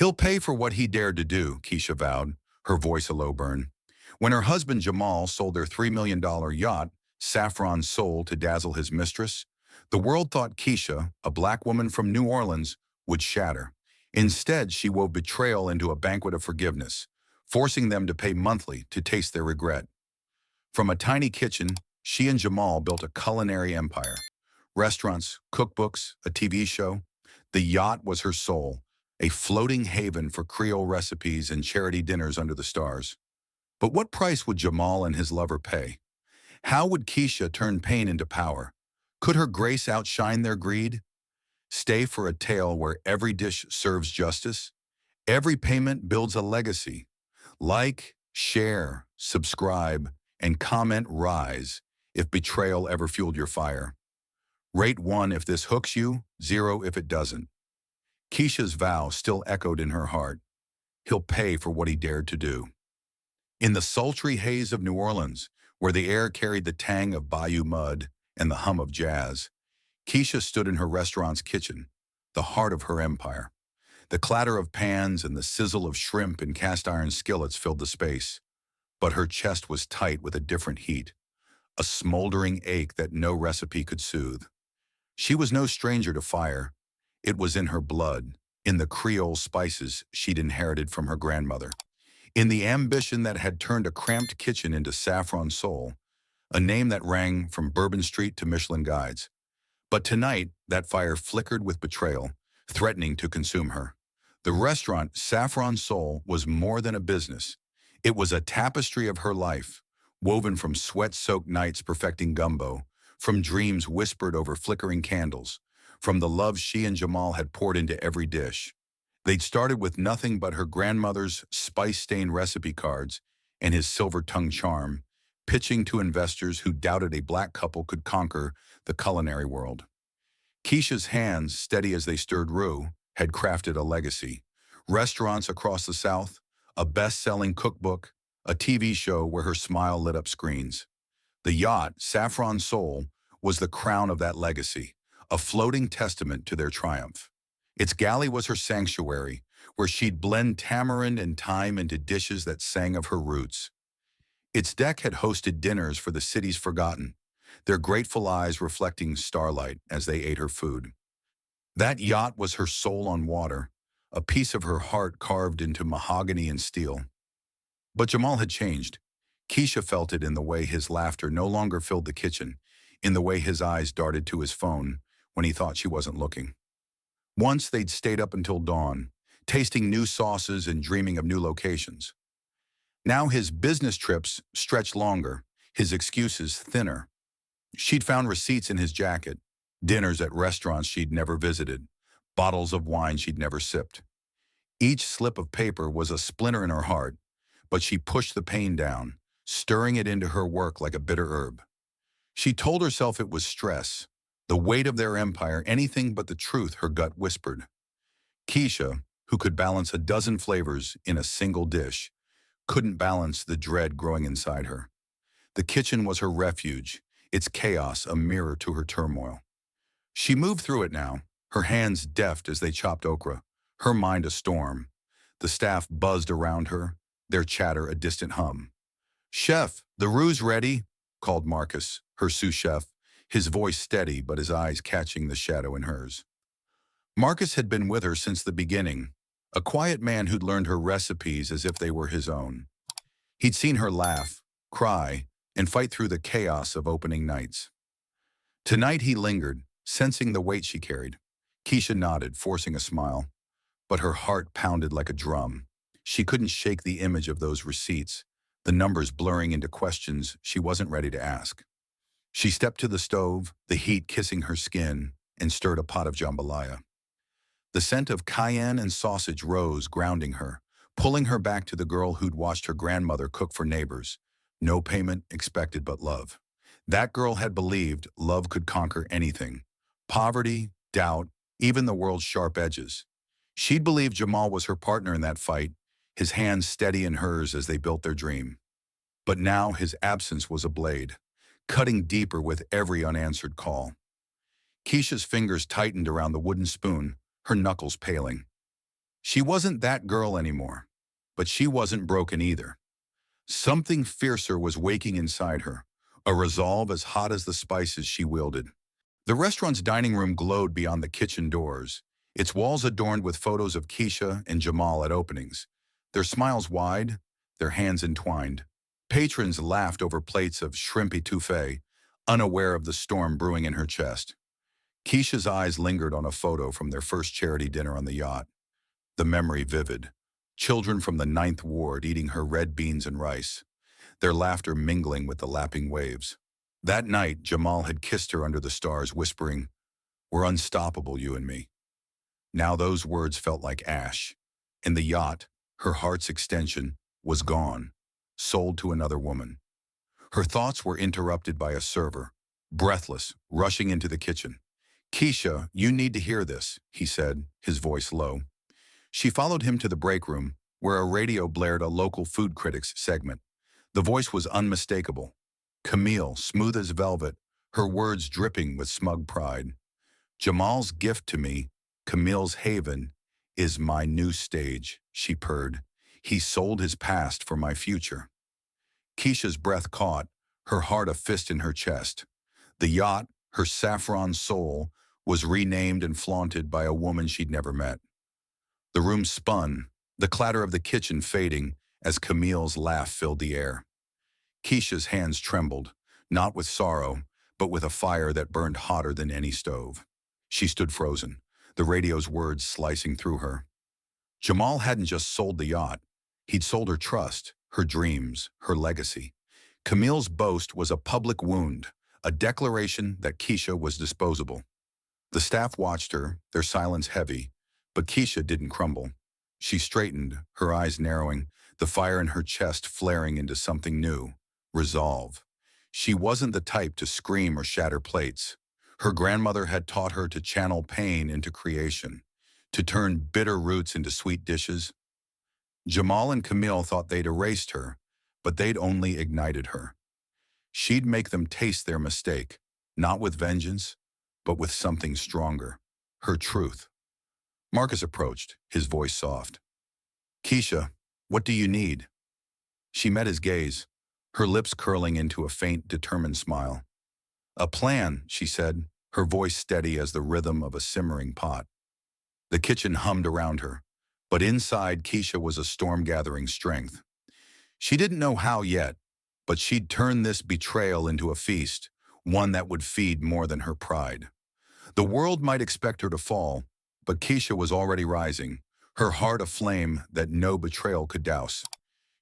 He'll pay for what he dared to do, Keisha vowed, her voice a low burn. When her husband Jamal sold their $3 million yacht, Saffron's Soul, to dazzle his mistress, the world thought Keisha, a black woman from New Orleans, would shatter. Instead, she wove betrayal into a banquet of forgiveness, forcing them to pay monthly to taste their regret. From a tiny kitchen, she and Jamal built a culinary empire. Restaurants, cookbooks, a TV show. The yacht was her soul, a floating haven for Creole recipes and charity dinners under the stars. But what price would Jamal and his lover pay? How would Keisha turn pain into power? Could her grace outshine their greed? Stay for a tale where every dish serves justice. Every payment builds a legacy. Like, share, subscribe, and comment rise if betrayal ever fueled your fire. Rate 1 if this hooks you, 0 if it doesn't. Keisha's vow still echoed in her heart. He'll pay for what he dared to do. In the sultry haze of New Orleans, where the air carried the tang of bayou mud and the hum of jazz, Keisha stood in her restaurant's kitchen, the heart of her empire. The clatter of pans and the sizzle of shrimp in cast-iron skillets filled the space, but her chest was tight with a different heat, a smoldering ache that no recipe could soothe. She was no stranger to fire. It was in her blood, in the Creole spices she'd inherited from her grandmother, in the ambition that had turned a cramped kitchen into Saffron Soul, a name that rang from Bourbon Street to Michelin guides. But tonight, that fire flickered with betrayal, threatening to consume her. The restaurant, Saffron Soul, was more than a business. It was a tapestry of her life, woven from sweat-soaked nights perfecting gumbo, from dreams whispered over flickering candles, from the love she and Jamal had poured into every dish. They'd started with nothing but her grandmother's spice-stained recipe cards and his silver-tongued charm, pitching to investors who doubted a black couple could conquer the culinary world. Keisha's hands, steady as they stirred roux, had crafted a legacy. Restaurants across the South, a best-selling cookbook, a TV show where her smile lit up screens. The yacht, Saffron Soul, was the crown of that legacy, a floating testament to their triumph. Its galley was her sanctuary, where she'd blend tamarind and thyme into dishes that sang of her roots. Its deck had hosted dinners for the city's forgotten, their grateful eyes reflecting starlight as they ate her food. That yacht was her soul on water, a piece of her heart carved into mahogany and steel. But Jamal had changed. Keisha felt it in the way his laughter no longer filled the kitchen, in the way his eyes darted to his phone when he thought she wasn't looking. Once they'd stayed up until dawn, tasting new sauces and dreaming of new locations. Now his business trips stretched longer, his excuses thinner. She'd found receipts in his jacket, dinners at restaurants she'd never visited, bottles of wine she'd never sipped. Each slip of paper was a splinter in her heart, but she pushed the pain down, stirring it into her work like a bitter herb. She told herself it was stress, the weight of their empire, anything but the truth her gut whispered. Keisha, who could balance a dozen flavors in a single dish, couldn't balance the dread growing inside her. The kitchen was her refuge, its chaos a mirror to her turmoil. She moved through it now, her hands deft as they chopped okra, her mind a storm. The staff buzzed around her, their chatter a distant hum. "Chef, the roux's ready," called Marcus, her sous chef, his voice steady but his eyes catching the shadow in hers. Marcus had been with her since the beginning, a quiet man who'd learned her recipes as if they were his own. He'd seen her laugh, cry, and fight through the chaos of opening nights. Tonight he lingered, sensing the weight she carried. Keisha nodded, forcing a smile, but her heart pounded like a drum. She couldn't shake the image of those receipts, the numbers blurring into questions she wasn't ready to ask. She stepped to the stove, the heat kissing her skin, and stirred a pot of jambalaya. The scent of cayenne and sausage rose, grounding her, pulling her back to the girl who'd watched her grandmother cook for neighbors. No payment expected but love. That girl had believed love could conquer anything. Poverty, doubt, even the world's sharp edges. She'd believed Jamal was her partner in that fight, his hands steady in hers as they built their dream. But now his absence was a blade, cutting deeper with every unanswered call. Keisha's fingers tightened around the wooden spoon, her knuckles paling. She wasn't that girl anymore, but she wasn't broken either. Something fiercer was waking inside her, a resolve as hot as the spices she wielded. The restaurant's dining room glowed beyond the kitchen doors, its walls adorned with photos of Keisha and Jamal at openings, their smiles wide, their hands entwined. Patrons laughed over plates of shrimp etouffee, unaware of the storm brewing in her chest. Keisha's eyes lingered on a photo from their first charity dinner on the yacht, the memory vivid. Children from the Ninth Ward eating her red beans and rice, their laughter mingling with the lapping waves. That night, Jamal had kissed her under the stars, whispering, "We're unstoppable, you and me." Now those words felt like ash. And the yacht, her heart's extension, was gone, sold to another woman. Her thoughts were interrupted by a server, breathless, rushing into the kitchen. "Keisha, you need to hear this," he said, his voice low. She followed him to the break room, where a radio blared a local food critics segment. The voice was unmistakable. Camille, smooth as velvet, her words dripping with smug pride. "Jamal's gift to me, Camille's haven, is my new stage," she purred. "He sold his past for my future." Keisha's breath caught, her heart a fist in her chest. The yacht, her saffron soul, was renamed and flaunted by a woman she'd never met. The room spun, the clatter of the kitchen fading as Camille's laugh filled the air. Keisha's hands trembled, not with sorrow, but with a fire that burned hotter than any stove. She stood frozen, the radio's words slicing through her. Jamal hadn't just sold the yacht. He'd sold her trust, her dreams, her legacy. Camille's boast was a public wound, a declaration that Keisha was disposable. The staff watched her, their silence heavy, but Keisha didn't crumble. She straightened, her eyes narrowing, the fire in her chest flaring into something new, resolve. She wasn't the type to scream or shatter plates. Her grandmother had taught her to channel pain into creation, to turn bitter roots into sweet dishes. Jamal and Camille thought they'd erased her, but they'd only ignited her. She'd make them taste their mistake, not with vengeance, but with something stronger, her truth. Marcus approached, his voice soft. "Keisha, what do you need?" She met his gaze, her lips curling into a faint, determined smile. "A plan," she said, her voice steady as the rhythm of a simmering pot. The kitchen hummed around her, but inside Keisha was a storm-gathering strength. She didn't know how yet, but she'd turn this betrayal into a feast, one that would feed more than her pride. The world might expect her to fall, but Keisha was already rising, her heart aflame that no betrayal could douse.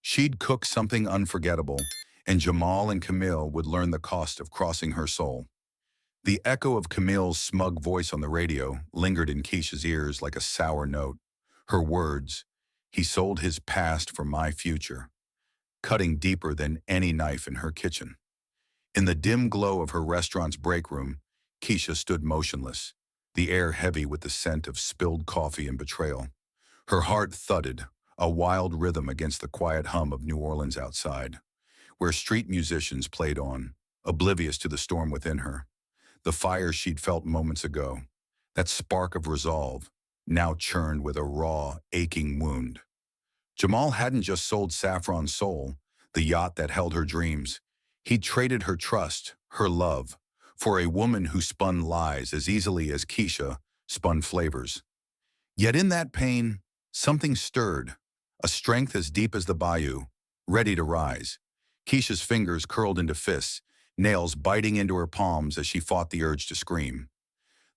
She'd cook something unforgettable, and Jamal and Camille would learn the cost of crossing her soul. The echo of Camille's smug voice on the radio lingered in Keisha's ears like a sour note. Her words, "He sold his past for my future," cutting deeper than any knife in her kitchen. In the dim glow of her restaurant's break room, Keisha stood motionless, the air heavy with the scent of spilled coffee and betrayal. Her heart thudded, a wild rhythm against the quiet hum of New Orleans outside, where street musicians played on, oblivious to the storm within her. The fire she'd felt moments ago, that spark of resolve, now churned with a raw, aching wound. Jamal hadn't just sold Saffron's soul, the yacht that held her dreams. He'd traded her trust, her love, for a woman who spun lies as easily as Keisha spun flavors. Yet in that pain, something stirred, a strength as deep as the bayou, ready to rise. Keisha's fingers curled into fists, nails biting into her palms as she fought the urge to scream.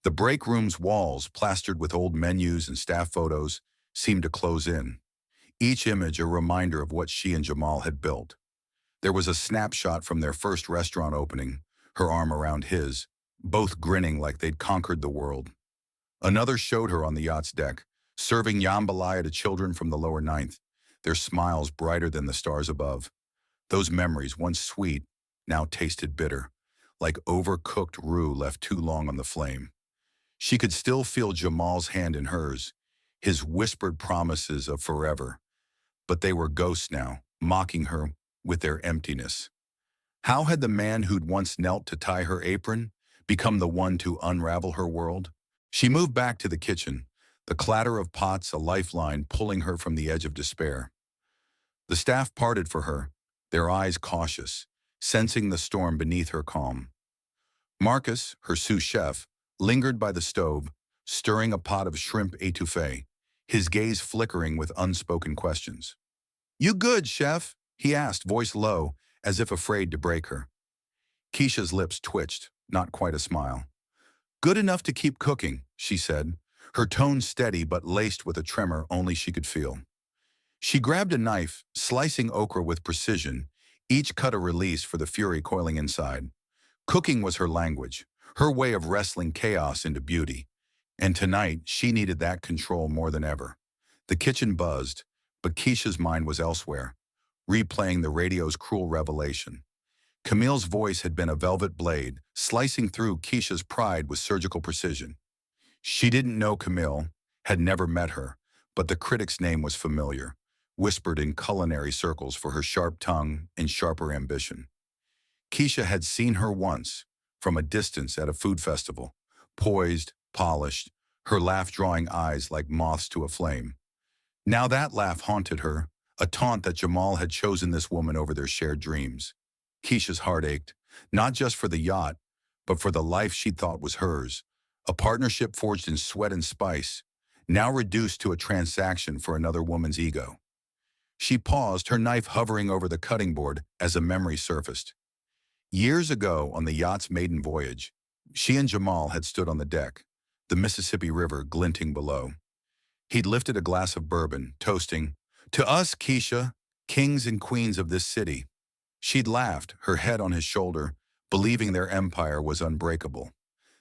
The break room's walls, plastered with old menus and staff photos, seemed to close in, each image a reminder of what she and Jamal had built. There was a snapshot from their first restaurant opening, her arm around his, both grinning like they'd conquered the world. Another showed her on the yacht's deck, serving jambalaya to children from the lower ninth, their smiles brighter than the stars above. Those memories, once sweet, now tasted bitter, like overcooked roux left too long on the flame. She could still feel Jamal's hand in hers, his whispered promises of forever. But they were ghosts now, mocking her with their emptiness. How had the man who'd once knelt to tie her apron become the one to unravel her world? She moved back to the kitchen, the clatter of pots a lifeline pulling her from the edge of despair. The staff parted for her, their eyes cautious, sensing the storm beneath her calm. Marcus, her sous chef, lingered by the stove, stirring a pot of shrimp étouffée, his gaze flickering with unspoken questions. "You good, chef?" he asked, voice low, as if afraid to break her. Keisha's lips twitched, not quite a smile. "Good enough to keep cooking," she said, her tone steady but laced with a tremor only she could feel. She grabbed a knife, slicing okra with precision, each cut a release for the fury coiling inside. Cooking was her language, her way of wrestling chaos into beauty. And tonight, she needed that control more than ever. The kitchen buzzed, but Keisha's mind was elsewhere, replaying the radio's cruel revelation. Camille's voice had been a velvet blade, slicing through Keisha's pride with surgical precision. She didn't know Camille, had never met her, but the critic's name was familiar, whispered in culinary circles for her sharp tongue and sharper ambition. Keisha had seen her once, from a distance at a food festival, poised, polished, her laugh drawing eyes like moths to a flame. Now that laugh haunted her, a taunt that Jamal had chosen this woman over their shared dreams. Keisha's heart ached, not just for the yacht, but for the life she'd thought was hers, a partnership forged in sweat and spice, now reduced to a transaction for another woman's ego. She paused, her knife hovering over the cutting board as a memory surfaced. Years ago, on the yacht's maiden voyage, she and Jamal had stood on the deck, the Mississippi River glinting below. He'd lifted a glass of bourbon, toasting, "To us, Keisha, kings and queens of this city." She'd laughed, her head on his shoulder, believing their empire was unbreakable.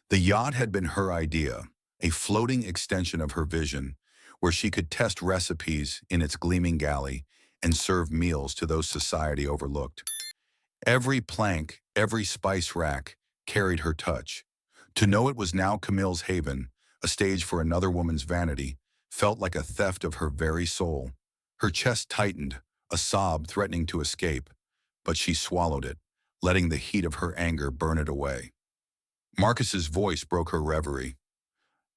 The yacht had been her idea, a floating extension of her vision, where she could test recipes in its gleaming galley and serve meals to those society overlooked. Every plank, every spice rack carried her touch. To know it was now Camille's haven, a stage for another woman's vanity, felt like a theft of her very soul. Her chest tightened, a sob threatening to escape, but she swallowed it, letting the heat of her anger burn it away. Marcus's voice broke her reverie.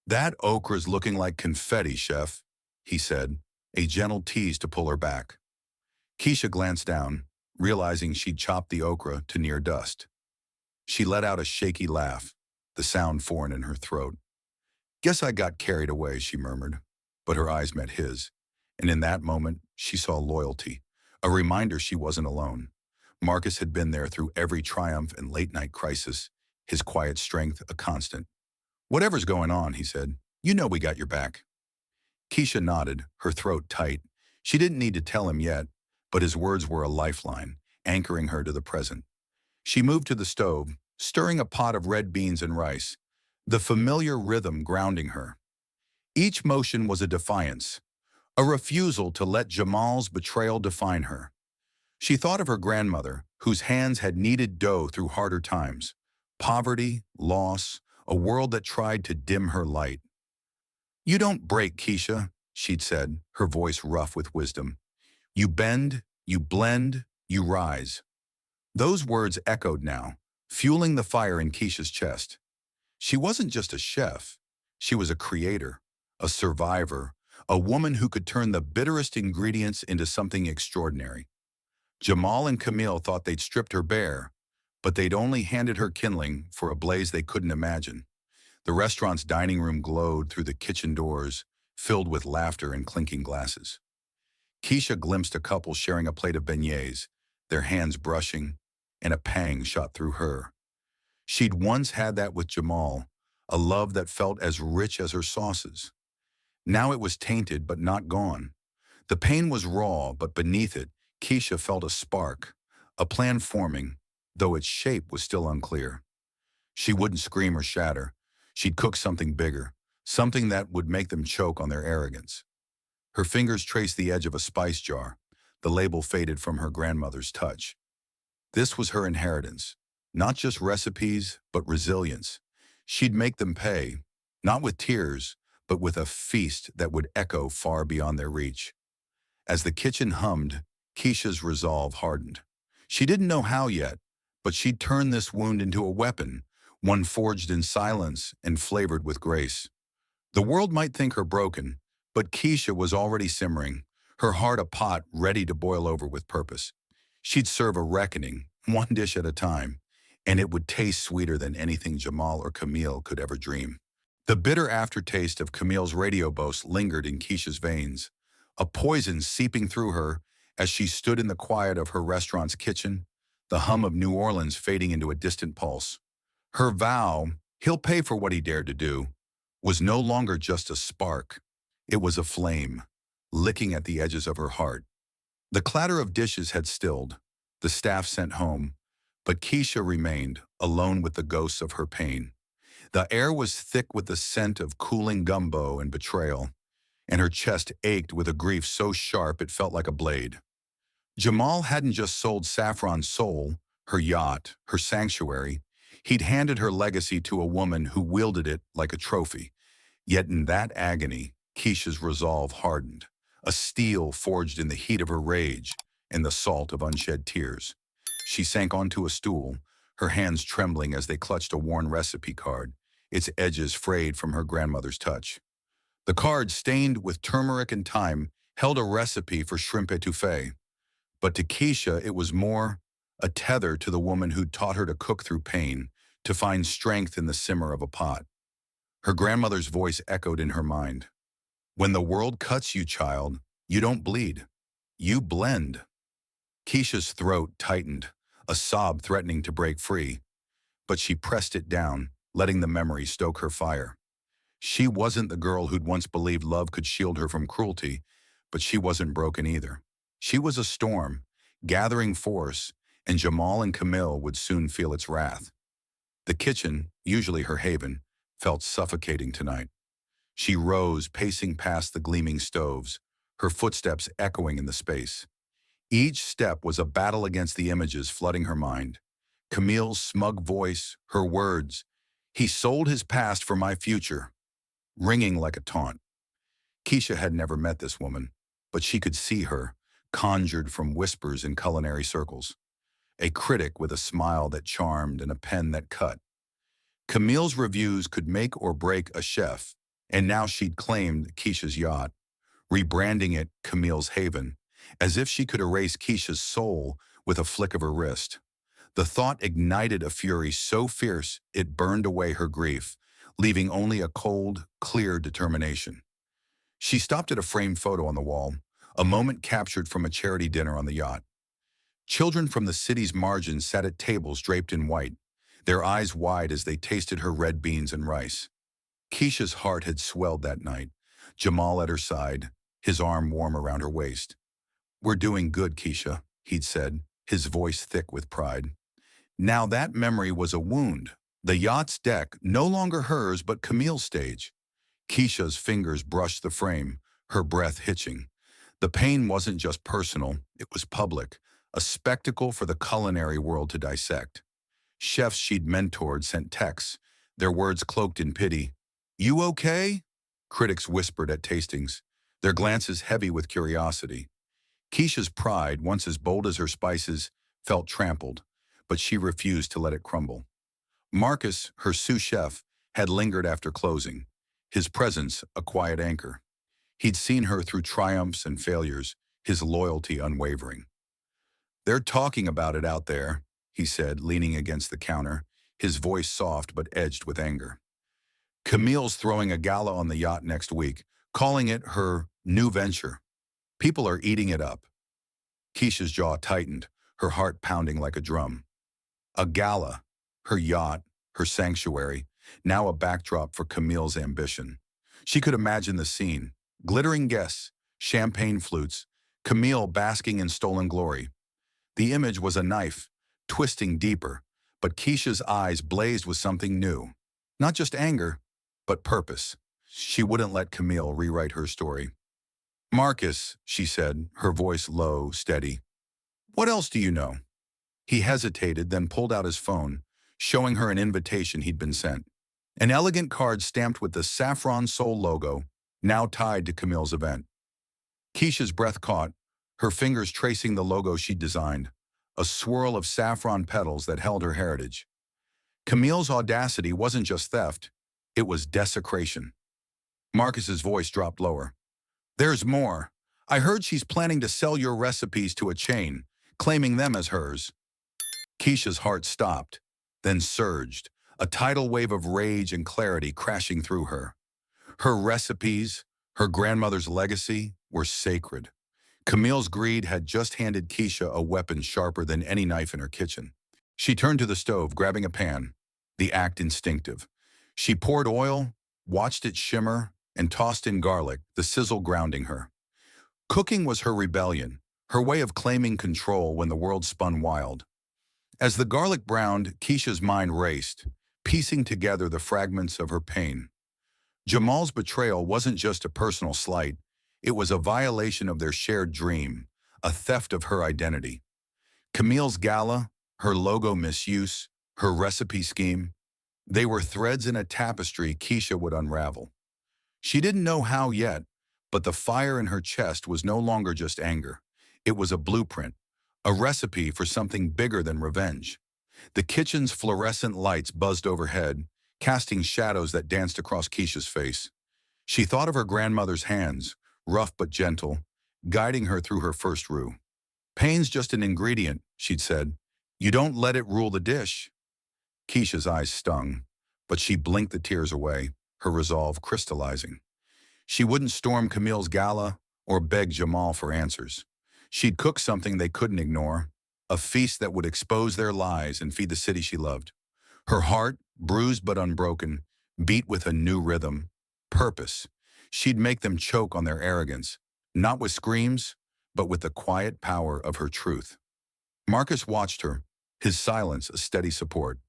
"That okra's looking like confetti, chef," he said, a gentle tease to pull her back. Keisha glanced down, realizing she'd chopped the okra to near dust. She let out a shaky laugh, the sound foreign in her throat. "Guess I got carried away," she murmured, but her eyes met his, and in that moment, she saw loyalty, a reminder she wasn't alone. Marcus had been there through every triumph and late-night crisis, his quiet strength a constant. "Whatever's going on," he said, "you know we got your back." Keisha nodded, her throat tight. She didn't need to tell him yet, but his words were a lifeline, anchoring her to the present. She moved to the stove, stirring a pot of red beans and rice, the familiar rhythm grounding her. Each motion was a defiance, a refusal to let Jamal's betrayal define her. She thought of her grandmother, whose hands had kneaded dough through harder times, poverty, loss, a world that tried to dim her light. "You don't break, Keisha," she'd said, her voice rough with wisdom. "You bend, you blend, you rise." Those words echoed now, fueling the fire in Keisha's chest. She wasn't just a chef. She was a creator, a survivor, a woman who could turn the bitterest ingredients into something extraordinary. Jamal and Camille thought they'd stripped her bare, but they'd only handed her kindling for a blaze they couldn't imagine. The restaurant's dining room glowed through the kitchen doors, filled with laughter and clinking glasses. Keisha glimpsed a couple sharing a plate of beignets, their hands brushing, and a pang shot through her. She'd once had that with Jamal, a love that felt as rich as her sauces. Now it was tainted but not gone. The pain was raw, but beneath it, Keisha felt a spark, a plan forming, though its shape was still unclear. She wouldn't scream or shatter. She'd cook something bigger, something that would make them choke on their arrogance. Her fingers traced the edge of a spice jar, the label faded from her grandmother's touch. This was her inheritance, not just recipes, but resilience. She'd make them pay, not with tears, but with a feast that would echo far beyond their reach. As the kitchen hummed, Keisha's resolve hardened. She didn't know how yet, but she'd turn this wound into a weapon, one forged in silence and flavored with grace. The world might think her broken, but Keisha was already simmering, her heart a pot ready to boil over with purpose. She'd serve a reckoning, one dish at a time, and it would taste sweeter than anything Jamal or Camille could ever dream. The bitter aftertaste of Camille's radio boast lingered in Keisha's veins, a poison seeping through her as she stood in the quiet of her restaurant's kitchen, the hum of New Orleans fading into a distant pulse. Her vow, he'll pay for what he dared to do, was no longer just a spark. It was a flame, licking at the edges of her heart. The clatter of dishes had stilled, the staff sent home, but Keisha remained, alone with the ghosts of her pain. The air was thick with the scent of cooling gumbo and betrayal, and her chest ached with a grief so sharp it felt like a blade. Jamal hadn't just sold Saffron's soul, her yacht, her sanctuary. He'd handed her legacy to a woman who wielded it like a trophy. Yet in that agony, Keisha's resolve hardened, a steel forged in the heat of her rage and the salt of unshed tears. She sank onto a stool, her hands trembling as they clutched a worn recipe card, its edges frayed from her grandmother's touch. The card, stained with turmeric and thyme, held a recipe for shrimp etouffee. But to Keisha, it was more, a tether to the woman who'd taught her to cook through pain, to find strength in the simmer of a pot. Her grandmother's voice echoed in her mind. When the world cuts you, child, you don't bleed. You blend. Keisha's throat tightened, a sob threatening to break free. But she pressed it down, letting the memory stoke her fire. She wasn't the girl who'd once believed love could shield her from cruelty, but she wasn't broken either. She was a storm, gathering force, and Jamal and Camille would soon feel its wrath. The kitchen, usually her haven, felt suffocating tonight. She rose, pacing past the gleaming stoves, her footsteps echoing in the space. Each step was a battle against the images flooding her mind. Camille's smug voice, her words, "He sold his past for my future," ringing like a taunt. Keisha had never met this woman, but she could see her, conjured from whispers in culinary circles. A critic with a smile that charmed and a pen that cut. Camille's reviews could make or break a chef, and now she'd claimed Keisha's yacht, rebranding it Camille's Haven, as if she could erase Keisha's soul with a flick of her wrist. The thought ignited a fury so fierce it burned away her grief, leaving only a cold, clear determination. She stopped at a framed photo on the wall, a moment captured from a charity dinner on the yacht. Children from the city's margins sat at tables draped in white, their eyes wide as they tasted her red beans and rice. Keisha's heart had swelled that night, Jamal at her side, his arm warm around her waist. "We're doing good, Keisha," he'd said, his voice thick with pride. Now that memory was a wound. The yacht's deck, no longer hers but Camille's stage. Keisha's fingers brushed the frame, her breath hitching. The pain wasn't just personal, it was public, a spectacle for the culinary world to dissect. Chefs she'd mentored sent texts, their words cloaked in pity. "You okay?" Critics whispered at tastings, their glances heavy with curiosity. Keisha's pride, once as bold as her spices, felt trampled, but she refused to let it crumble. Marcus, her sous chef, had lingered after closing, his presence a quiet anchor. He'd seen her through triumphs and failures, his loyalty unwavering. "They're talking about it out there," he said, leaning against the counter, his voice soft but edged with anger. "Camille's throwing a gala on the yacht next week, calling it her new venture. People are eating it up." Keisha's jaw tightened, her heart pounding like a drum. A gala, her yacht, her sanctuary, now a backdrop for Camille's ambition. She could imagine the scene, glittering guests, champagne flutes, Camille basking in stolen glory. The image was a knife, twisting deeper, but Keisha's eyes blazed with something new. Not just anger, but purpose. She wouldn't let Camille rewrite her story. "Marcus," she said, her voice low, steady. "What else do you know?" He hesitated, then pulled out his phone, showing her an invitation he'd been sent. An elegant card stamped with the Saffron Soul logo, now tied to Camille's event. Keisha's breath caught, her fingers tracing the logo she'd designed, a swirl of saffron petals that held her heritage. Camille's audacity wasn't just theft, it was desecration. Marcus's voice dropped lower. There's more. I heard she's planning to sell your recipes to a chain, claiming them as hers. Keisha's heart stopped, then surged, a tidal wave of rage and clarity crashing through her. Her recipes, her grandmother's legacy, were sacred. Camille's greed had just handed Keisha a weapon sharper than any knife in her kitchen. She turned to the stove, grabbing a pan, the act instinctive. She poured oil, watched it shimmer, and tossed in garlic, the sizzle grounding her. Cooking was her rebellion, her way of claiming control when the world spun wild. As the garlic browned, Keisha's mind raced, piecing together the fragments of her pain. Jamal's betrayal wasn't just a personal slight, it was a violation of their shared dream, a theft of her identity. Camille's gala, her logo misuse, her recipe scheme, they were threads in a tapestry Keisha would unravel. She didn't know how yet, but the fire in her chest was no longer just anger. It was a blueprint, a recipe for something bigger than revenge. The kitchen's fluorescent lights buzzed overhead, casting shadows that danced across Keisha's face. She thought of her grandmother's hands, rough but gentle, guiding her through her first roux. Pain's just an ingredient, she'd said. You don't let it rule the dish. Keisha's eyes stung, but she blinked the tears away, her resolve crystallizing. She wouldn't storm Camille's gala or beg Jamal for answers. She'd cook something they couldn't ignore, a feast that would expose their lies and feed the city she loved. Her heart, bruised but unbroken, beat with a new rhythm, purpose. She'd make them choke on their arrogance, not with screams, but with the quiet power of her truth. Marcus watched her, his silence a steady support.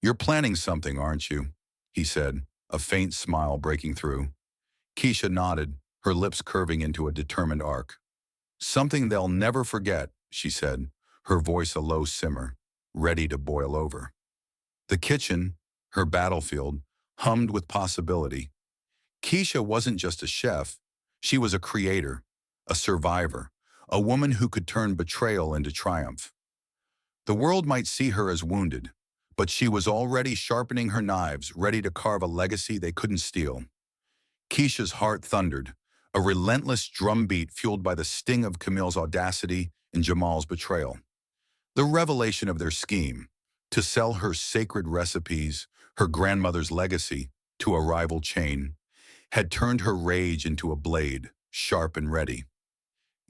You're planning something, aren't you? He said, a faint smile breaking through. Keisha nodded, her lips curving into a determined arc. Something they'll never forget, she said, her voice a low simmer, ready to boil over. The kitchen, her battlefield, hummed with possibility. Keisha wasn't just a chef, she was a creator, a survivor, a woman who could turn betrayal into triumph. The world might see her as wounded, but she was already sharpening her knives, ready to carve a legacy they couldn't steal. Keisha's heart thundered, a relentless drumbeat fueled by the sting of Camille's audacity and Jamal's betrayal. The revelation of their scheme, to sell her sacred recipes, her grandmother's legacy, to a rival chain, had turned her rage into a blade, sharp and ready.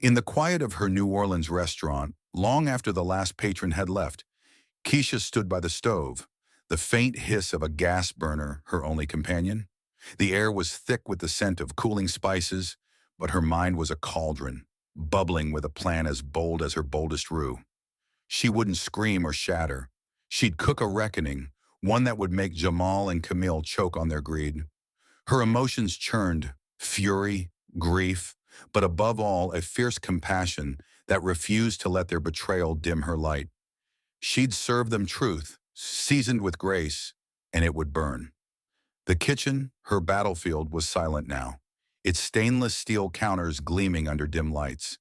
In the quiet of her New Orleans restaurant, long after the last patron had left, Keisha stood by the stove, the faint hiss of a gas burner her only companion. The air was thick with the scent of cooling spices, but her mind was a cauldron, bubbling with a plan as bold as her boldest roux. She wouldn't scream or shatter. She'd cook a reckoning, one that would make Jamal and Camille choke on their greed. Her emotions churned, fury, grief, but above all, a fierce compassion that refused to let their betrayal dim her light. She'd serve them truth, seasoned with grace, and it would burn. The kitchen, her battlefield, was silent now, its stainless steel counters gleaming under dim lights.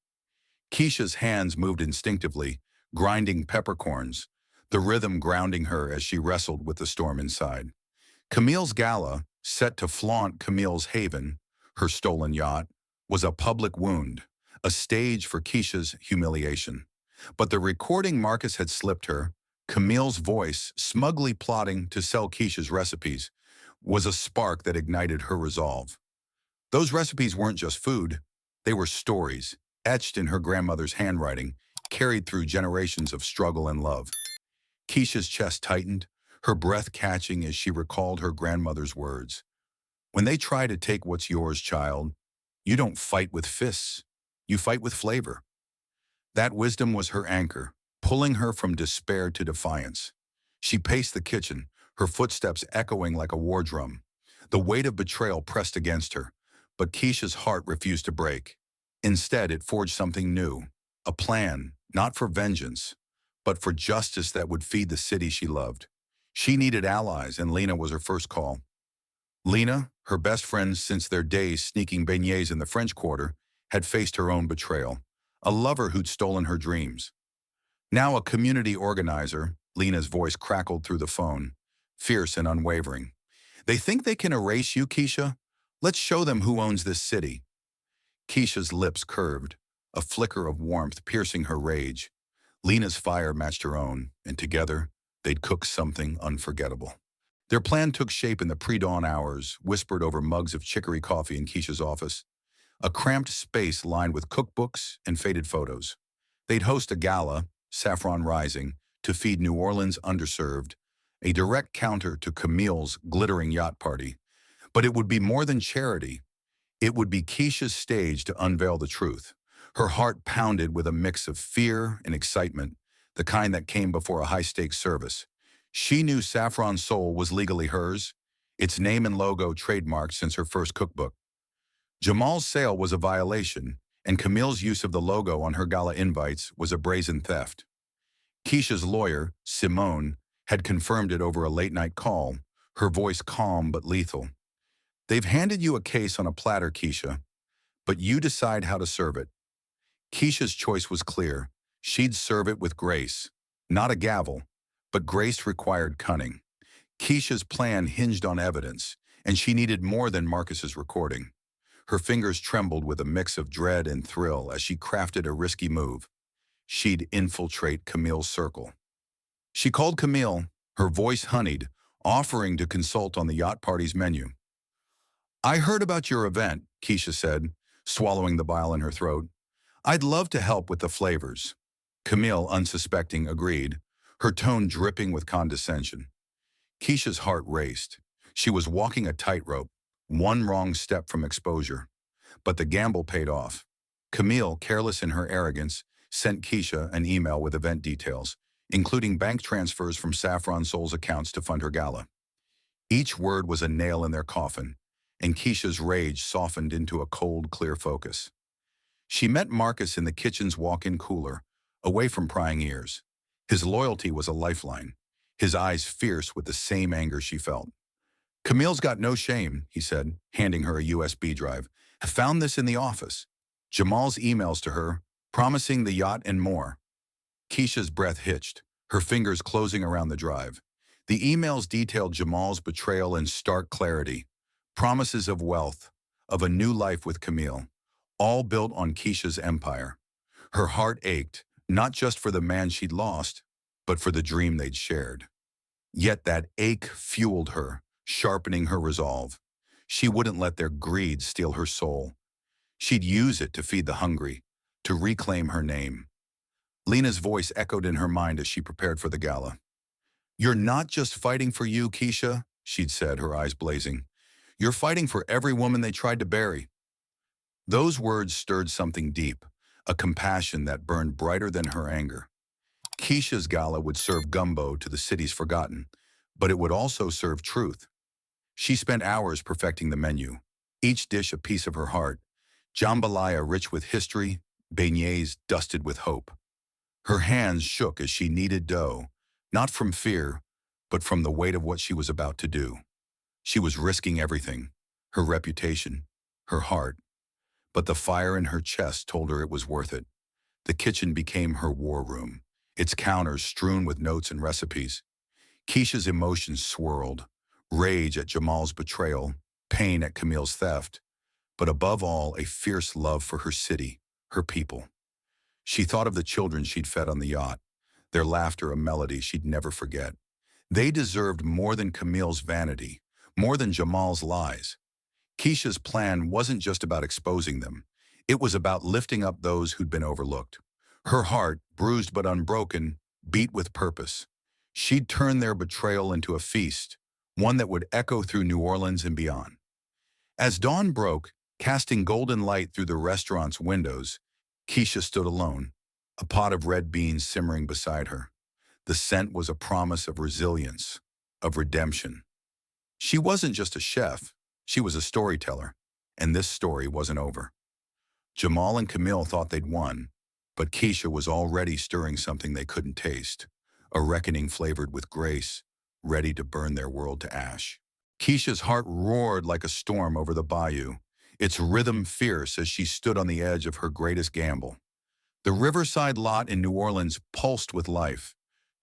Keisha's hands moved instinctively, grinding peppercorns, the rhythm grounding her as she wrestled with the storm inside. Camille's gala, set to flaunt Camille's haven, her stolen yacht, was a public wound, a stage for Keisha's humiliation. But the recording Marcus had slipped her, Camille's voice smugly plotting to sell Keisha's recipes, was a spark that ignited her resolve. Those recipes weren't just food, they were stories, etched in her grandmother's handwriting, carried through generations of struggle and love. Keisha's chest tightened, her breath catching as she recalled her grandmother's words. When they try to take what's yours, child, you don't fight with fists, you fight with flavor. That wisdom was her anchor, pulling her from despair to defiance. She paced the kitchen, her footsteps echoing like a war drum. The weight of betrayal pressed against her, but Keisha's heart refused to break. Instead, it forged something new, a plan, not for vengeance, but for justice that would feed the city she loved. She needed allies, and Lena was her first call. Lena, her best friend since their days sneaking beignets in the French Quarter, had faced her own betrayal, a lover who'd stolen her dreams. Now a community organizer, Lena's voice crackled through the phone, fierce and unwavering. They think they can erase you, Keisha? Let's show them who owns this city. Keisha's lips curved, a flicker of warmth piercing her rage. Lena's fire matched her own, and together, they'd cook something unforgettable. Their plan took shape in the pre-dawn hours, whispered over mugs of chicory coffee in Keisha's office, a cramped space lined with cookbooks and faded photos. They'd host a gala, Saffron Rising, to feed New Orleans' underserved, a direct counter to Camille's glittering yacht party. But it would be more than charity. It would be Keisha's stage to unveil the truth. Her heart pounded with a mix of fear and excitement, the kind that came before a high-stakes service. She knew Saffron Soul was legally hers, its name and logo trademarked since her first cookbook. Jamal's sale was a violation, and Camille's use of the logo on her gala invites was a brazen theft. Keisha's lawyer, Simone, had confirmed it over a late-night call, her voice calm but lethal. They've handed you a case on a platter, Keisha, but you decide how to serve it. Keisha's choice was clear. She'd serve it with grace. Not a gavel, but grace required cunning. Keisha's plan hinged on evidence, and she needed more than Marcus's recording. Her fingers trembled with a mix of dread and thrill as she crafted a risky move. She'd infiltrate Camille's circle. She called Camille, her voice honeyed, offering to consult on the yacht party's menu. I heard about your event, Keisha said, swallowing the bile in her throat. I'd love to help with the flavors. Camille, unsuspecting, agreed, her tone dripping with condescension. Keisha's heart raced. She was walking a tightrope, one wrong step from exposure. But the gamble paid off. Camille, careless in her arrogance, sent Keisha an email with event details, including bank transfers from Saffron Soul's accounts to fund her gala. Each word was a nail in their coffin, and Keisha's rage softened into a cold, clear focus. She met Marcus in the kitchen's walk-in cooler, away from prying ears. His loyalty was a lifeline, his eyes fierce with the same anger she felt. Camille's got no shame, he said, handing her a USB drive. I found this in the office. Jamal's emails to her, promising the yacht and more. Keisha's breath hitched, her fingers closing around the drive. The emails detailed Jamal's betrayal in stark clarity. Promises of wealth, of a new life with Camille, all built on Keisha's empire. Her heart ached, not just for the man she'd lost, but for the dream they'd shared. Yet that ache fueled her, sharpening her resolve. She wouldn't let their greed steal her soul. She'd use it to feed the hungry, to reclaim her name. Lena's voice echoed in her mind as she prepared for the gala. You're not just fighting for you, Keisha, she'd said, her eyes blazing. You're fighting for every woman they tried to bury. Those words stirred something deep, a compassion that burned brighter than her anger. Keisha's gala would serve gumbo to the city's forgotten, but it would also serve truth. She spent hours perfecting the menu, each dish a piece of her heart, jambalaya rich with history, beignets dusted with hope. Her hands shook as she kneaded dough, not from fear, but from the weight of what she was about to do. She was risking everything, her reputation, her heart. But the fire in her chest told her it was worth it. The kitchen became her war room, its counters strewn with notes and recipes. Keisha's emotions swirled, rage at Jamal's betrayal, pain at Camille's theft, but above all, a fierce love for her city, her people. She thought of the children she'd fed on the yacht, their laughter a melody she'd never forget. They deserved more than Camille's vanity, more than Jamal's lies. Keisha's plan wasn't just about exposing them. It was about lifting up those who'd been overlooked. Her heart, bruised but unbroken, beat with purpose. She'd turn their betrayal into a feast, one that would echo through New Orleans and beyond. As dawn broke, casting golden light through the restaurant's windows, Keisha stood alone, a pot of red beans simmering beside her. The scent was a promise of resilience, of redemption. She wasn't just a chef, she was a storyteller, and this story wasn't over. Jamal and Camille thought they'd won, but Keisha was already stirring something they couldn't taste, a reckoning flavored with grace, ready to burn their world to ash. Keisha's heart roared like a storm over the bayou, its rhythm fierce as she stood on the edge of her greatest gamble. The riverside lot in New Orleans pulsed with life,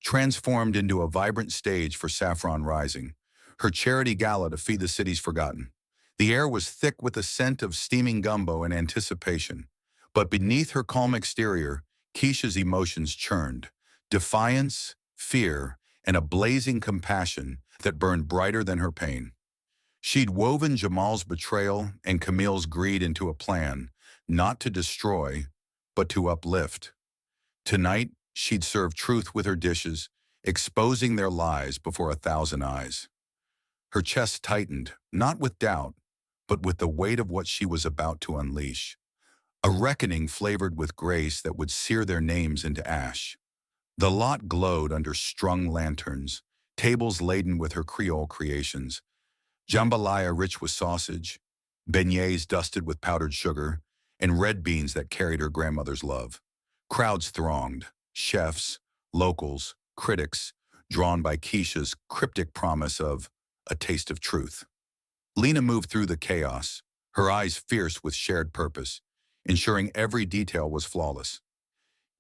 transformed into a vibrant stage for Saffron Rising, her charity gala to feed the city's forgotten. The air was thick with the scent of steaming gumbo and anticipation. But beneath her calm exterior, Keisha's emotions churned. Defiance, fear, and a blazing compassion that burned brighter than her pain. She'd woven Jamal's betrayal and Camille's greed into a plan, not to destroy, but to uplift. Tonight, she'd serve truth with her dishes, exposing their lies before 1,000 eyes. Her chest tightened, not with doubt, but with the weight of what she was about to unleash. A reckoning flavored with grace that would sear their names into ash. The lot glowed under strung lanterns, tables laden with her Creole creations, jambalaya rich with sausage, beignets dusted with powdered sugar, and red beans that carried her grandmother's love. Crowds thronged, chefs, locals, critics, drawn by Keisha's cryptic promise of a taste of truth. Lena moved through the chaos, her eyes fierce with shared purpose, ensuring every detail was flawless.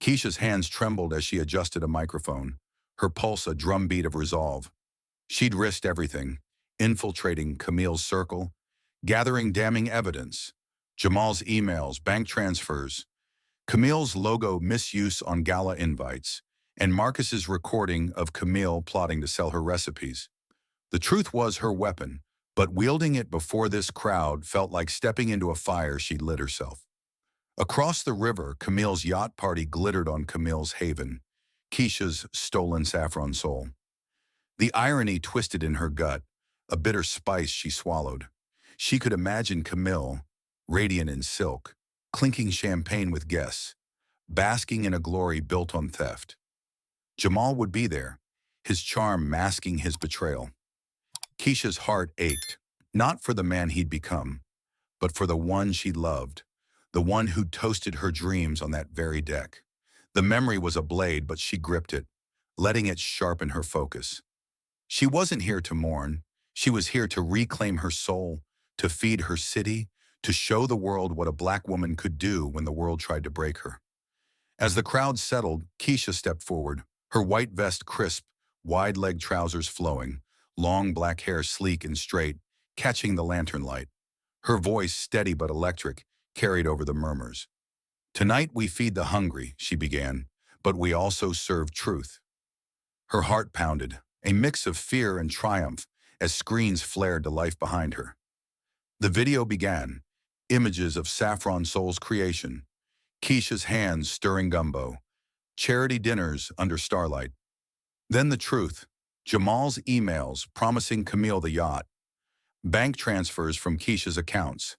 Keisha's hands trembled as she adjusted a microphone, her pulse a drumbeat of resolve. She'd risked everything, infiltrating Camille's circle, gathering damning evidence, Jamal's emails, bank transfers, Camille's logo misuse on gala invites, and Marcus's recording of Camille plotting to sell her recipes. The truth was her weapon, but wielding it before this crowd felt like stepping into a fire she'd lit herself. Across the river, Camille's yacht party glittered on Camille's haven, Keisha's stolen saffron soul. The irony twisted in her gut, a bitter spice she swallowed. She could imagine Camille, radiant in silk, clinking champagne with guests, basking in a glory built on theft. Jamal would be there, his charm masking his betrayal. Keisha's heart ached, not for the man he'd become, but for the one she loved, the one who'd toasted her dreams on that very deck. The memory was a blade, but she gripped it, letting it sharpen her focus. She wasn't here to mourn. She was here to reclaim her soul, to feed her city, to show the world what a black woman could do when the world tried to break her. As the crowd settled, Keisha stepped forward, her white vest crisp, wide-leg trousers flowing, long black hair sleek and straight, catching the lantern light. Her voice, steady but electric, carried over the murmurs. "Tonight we feed the hungry," she began, "but we also serve truth." Her heart pounded, a mix of fear and triumph, as screens flared to life behind her. The video began, images of Saffron Soul's creation, Keisha's hands stirring gumbo, charity dinners under starlight. Then the truth, Jamal's emails promising Camille the yacht, bank transfers from Keisha's accounts,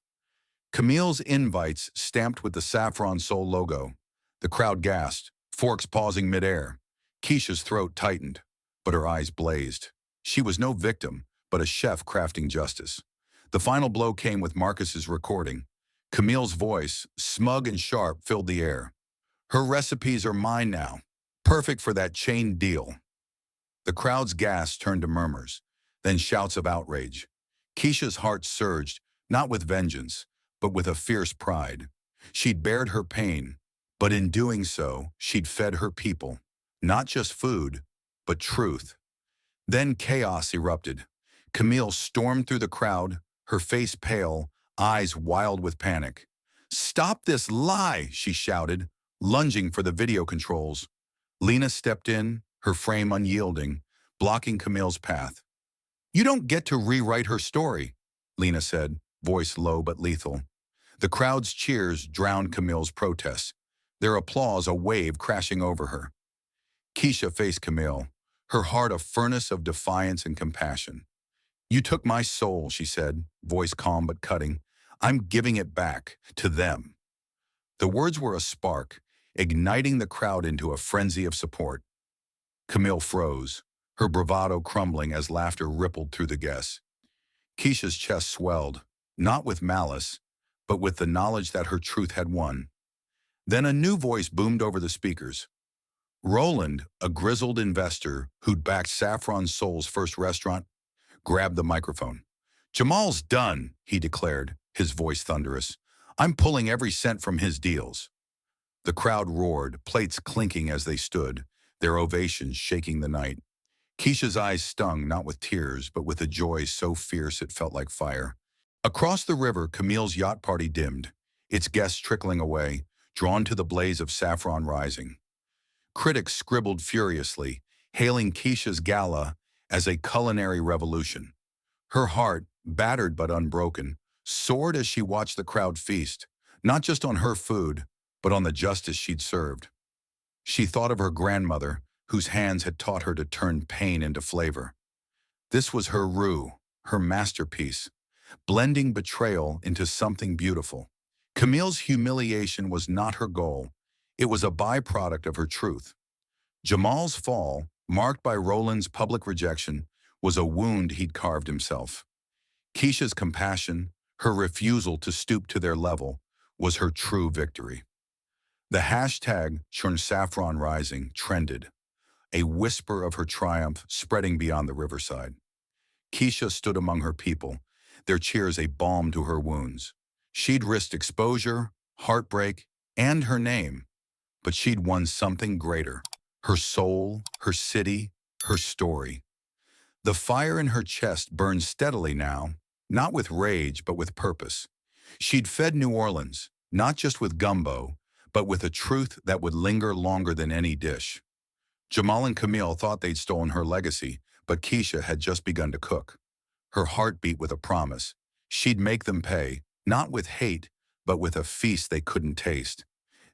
Camille's invites stamped with the Saffron Soul logo. The crowd gasped, forks pausing midair. Keisha's throat tightened, but her eyes blazed. She was no victim, but a chef crafting justice. The final blow came with Marcus's recording. Camille's voice, smug and sharp, filled the air. "Her recipes are mine now. Perfect for that chain deal." The crowd's gasps turned to murmurs, then shouts of outrage. Keisha's heart surged, not with vengeance, but with a fierce pride. She'd bared her pain, but in doing so, she'd fed her people. Not just food, but truth. Then chaos erupted. Camille stormed through the crowd, her face pale, eyes wild with panic. "Stop this lie!" she shouted, lunging for the video controls. Lena stepped in, her frame unyielding, blocking Camille's path. "You don't get to rewrite her story," Lena said, voice low but lethal. The crowd's cheers drowned Camille's protests, their applause a wave crashing over her. Keisha faced Camille, her heart a furnace of defiance and compassion. "You took my soul," she said, voice calm but cutting. "I'm giving it back to them." The words were a spark, igniting the crowd into a frenzy of support. Camille froze, her bravado crumbling as laughter rippled through the guests. Keisha's chest swelled, not with malice, but with the knowledge that her truth had won. Then a new voice boomed over the speakers. Roland, a grizzled investor who'd backed Saffron Soul's first restaurant, grabbed the microphone. "Jamal's done," he declared, his voice thunderous. "I'm pulling every cent from his deals." The crowd roared, plates clinking as they stood, their ovations shaking the night. Keisha's eyes stung not with tears, but with a joy so fierce it felt like fire. Across the river, Camille's yacht party dimmed, its guests trickling away, drawn to the blaze of saffron rising. Critics scribbled furiously, hailing Keisha's gala as a culinary revolution. Her heart, battered but unbroken, soared as she watched the crowd feast, not just on her food, but on the justice she'd served. She thought of her grandmother, whose hands had taught her to turn pain into flavor. This was her roux, her masterpiece, blending betrayal into something beautiful. Camille's humiliation was not her goal. It was a byproduct of her truth. Jamal's fall, marked by Roland's public rejection, was a wound he'd carved himself. Keisha's compassion, her refusal to stoop to their level, was her true victory. The hashtag #SaffronRising trended, a whisper of her triumph spreading beyond the riverside. Keisha stood among her people, their cheers a balm to her wounds. She'd risked exposure, heartbreak, and her name, but she'd won something greater: her soul, her city, her story. The fire in her chest burned steadily now, not with rage but with purpose. She'd fed New Orleans, not just with gumbo, but with a truth that would linger longer than any dish. Jamal and Camille thought they'd stolen her legacy, but Keisha had just begun to cook. Her heart beat with a promise. She'd make them pay, not with hate, but with a feast they couldn't taste.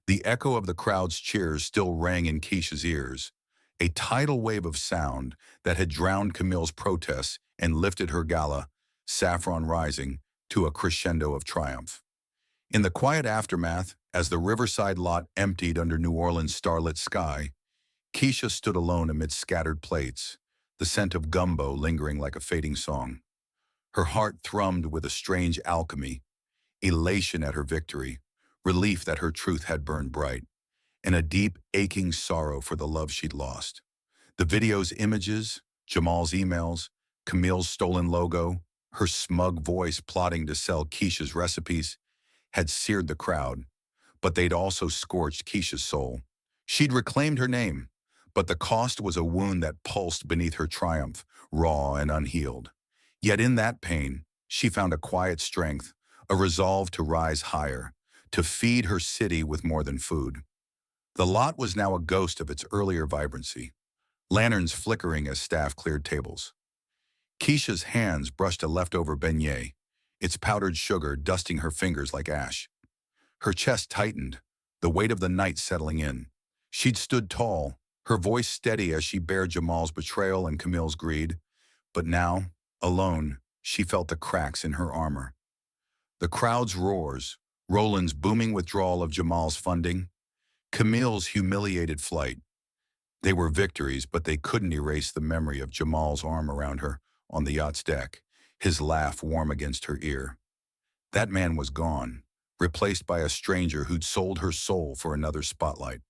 The echo of the crowd's cheers still rang in Keisha's ears, a tidal wave of sound that had drowned Camille's protests and lifted her gala, saffron rising, to a crescendo of triumph. In the quiet aftermath, as the riverside lot emptied under New Orleans' starlit sky, Keisha stood alone amidst scattered plates, the scent of gumbo lingering like a fading song. Her heart thrummed with a strange alchemy, elation at her victory, relief that her truth had burned bright, and a deep, aching sorrow for the love she'd lost. The video's images, Jamal's emails, Camille's stolen logo, her smug voice plotting to sell Keisha's recipes, had seared the crowd, but they'd also scorched Keisha's soul. She'd reclaimed her name, but the cost was a wound that pulsed beneath her triumph, raw and unhealed. Yet in that pain, she found a quiet strength, a resolve to rise higher, to feed her city with more than food. The lot was now a ghost of its earlier vibrancy, lanterns flickering as staff cleared tables. Keisha's hands brushed a leftover beignet, its powdered sugar dusting her fingers like ash. Her chest tightened, the weight of the night settling in. She'd stood tall, her voice steady as she bared Jamal's betrayal and Camille's greed, but now, alone, she felt the cracks in her armor. The crowd's roars, Roland's booming withdrawal of Jamal's funding, Camille's humiliated flight. They were victories, but they couldn't erase the memory of Jamal's arm around her on the yacht's deck, his laugh warm against her ear. That man was gone, replaced by a stranger who'd sold her soul for another spotlight.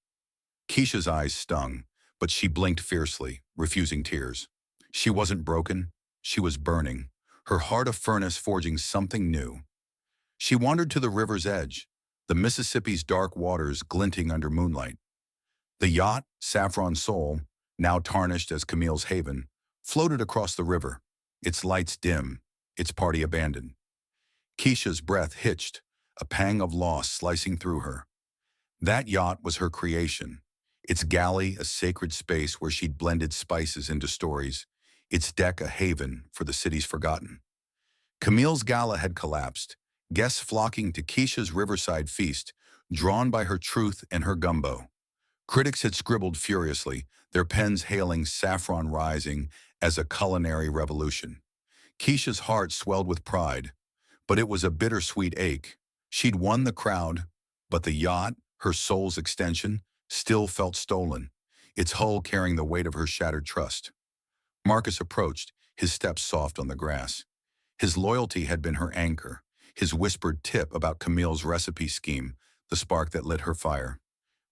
Keisha's eyes stung, but she blinked fiercely, refusing tears. She wasn't broken, she was burning, her heart a furnace forging something new. She wandered to the river's edge, the Mississippi's dark waters glinting under moonlight. The yacht, Saffron Soul, now tarnished as Camille's haven, floated across the river, its lights dim, its party abandoned. Keisha's breath hitched, a pang of loss slicing through her. That yacht was her creation, its galley a sacred space where she'd blended spices into stories, its deck a haven for the city's forgotten. Camille's gala had collapsed, guests flocking to Keisha's riverside feast, drawn by her truth and her gumbo. Critics had scribbled furiously, their pens hailing Saffron Rising as a culinary revolution. Keisha's heart swelled with pride, but it was a bittersweet ache. She'd won the crowd, but the yacht, her soul's extension, still felt stolen, its hull carrying the weight of her shattered trust. Marcus approached, his steps soft on the grass. His loyalty had been her anchor, his whispered tip about Camille's recipe scheme, the spark that lit her fire.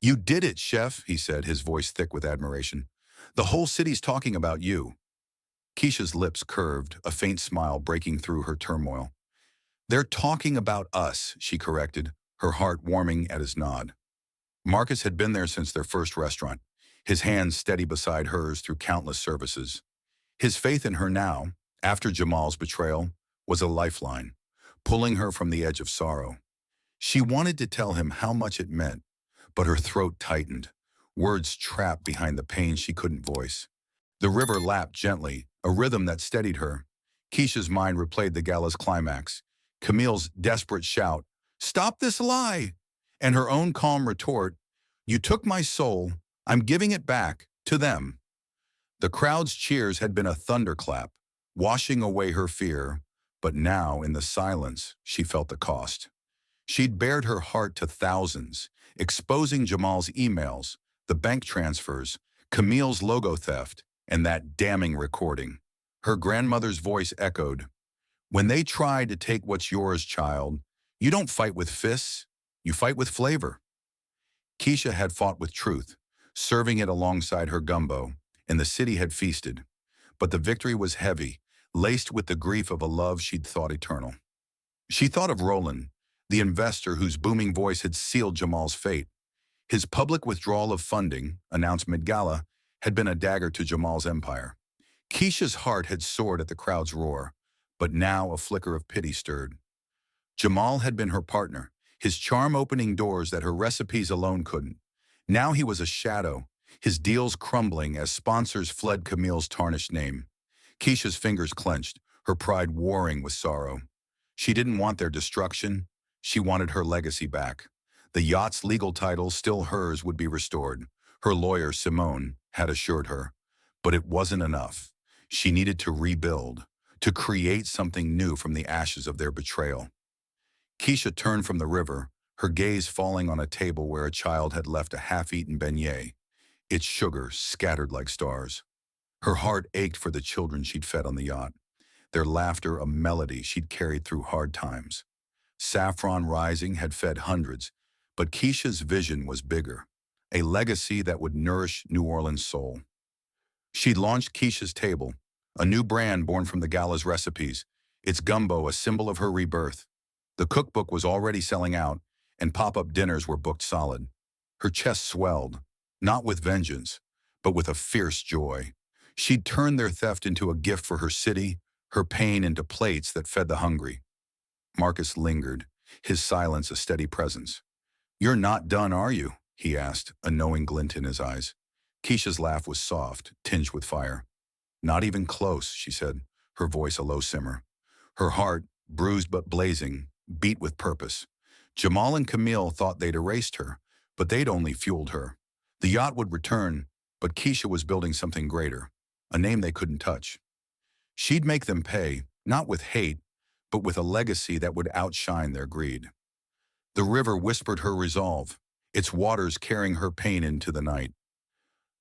"You did it, chef," he said, his voice thick with admiration. "The whole city's talking about you." Keisha's lips curved, a faint smile breaking through her turmoil. "They're talking about us," she corrected, her heart warming at his nod. Marcus had been there since their first restaurant, his hands steady beside hers through countless services. His faith in her now, after Jamal's betrayal, was a lifeline, pulling her from the edge of sorrow. She wanted to tell him how much it meant, but her throat tightened, words trapped behind the pain she couldn't voice. The river lapped gently, a rhythm that steadied her. Keisha's mind replayed the gala's climax, Camille's desperate shout, "Stop this lie!" And her own calm retort, "You took my soul, I'm giving it back, to them." The crowd's cheers had been a thunderclap, washing away her fear, but now, in the silence, she felt the cost. She'd bared her heart to thousands, exposing Jamal's emails, the bank transfers, Camille's logo theft, and that damning recording. Her grandmother's voice echoed, "When they try to take what's yours, child, you don't fight with fists, you fight with flavor." Keisha had fought with truth, serving it alongside her gumbo, and the city had feasted. But the victory was heavy, laced with the grief of a love she'd thought eternal. She thought of Roland, the investor whose booming voice had sealed Jamal's fate. His public withdrawal of funding, announced mid-gala, had been a dagger to Jamal's empire. Keisha's heart had soared at the crowd's roar, but now a flicker of pity stirred. Jamal had been her partner, his charm opening doors that her recipes alone couldn't. Now he was a shadow, his deals crumbling as sponsors fled Camille's tarnished name. Keisha's fingers clenched, her pride warring with sorrow. She didn't want their destruction, she wanted her legacy back. The yacht's legal title, still hers, would be restored. Her lawyer, Simone, had assured her. But it wasn't enough. She needed to rebuild, to create something new from the ashes of their betrayal. Keisha turned from the river, her gaze falling on a table where a child had left a half-eaten beignet, its sugar scattered like stars. Her heart ached for the children she'd fed on the yacht, their laughter a melody she'd carried through hard times. Saffron Rising had fed hundreds, but Keisha's vision was bigger, a legacy that would nourish New Orleans' soul. She'd launched Keisha's Table, a new brand born from the gala's recipes, its gumbo a symbol of her rebirth. The cookbook was already selling out, and pop-up dinners were booked solid. Her chest swelled, not with vengeance, but with a fierce joy. She'd turned their theft into a gift for her city, her pain into plates that fed the hungry. Marcus lingered, his silence a steady presence. "You're not done, are you?" he asked, a knowing glint in his eyes. Keisha's laugh was soft, tinged with fire. "Not even close," she said, her voice a low simmer. Her heart, bruised but blazing, beat with purpose. Jamal and Camille thought they'd erased her, but they'd only fueled her. The yacht would return, but Keisha was building something greater, a name they couldn't touch. She'd make them pay, not with hate, but with a legacy that would outshine their greed. The river whispered her resolve, its waters carrying her pain into the night.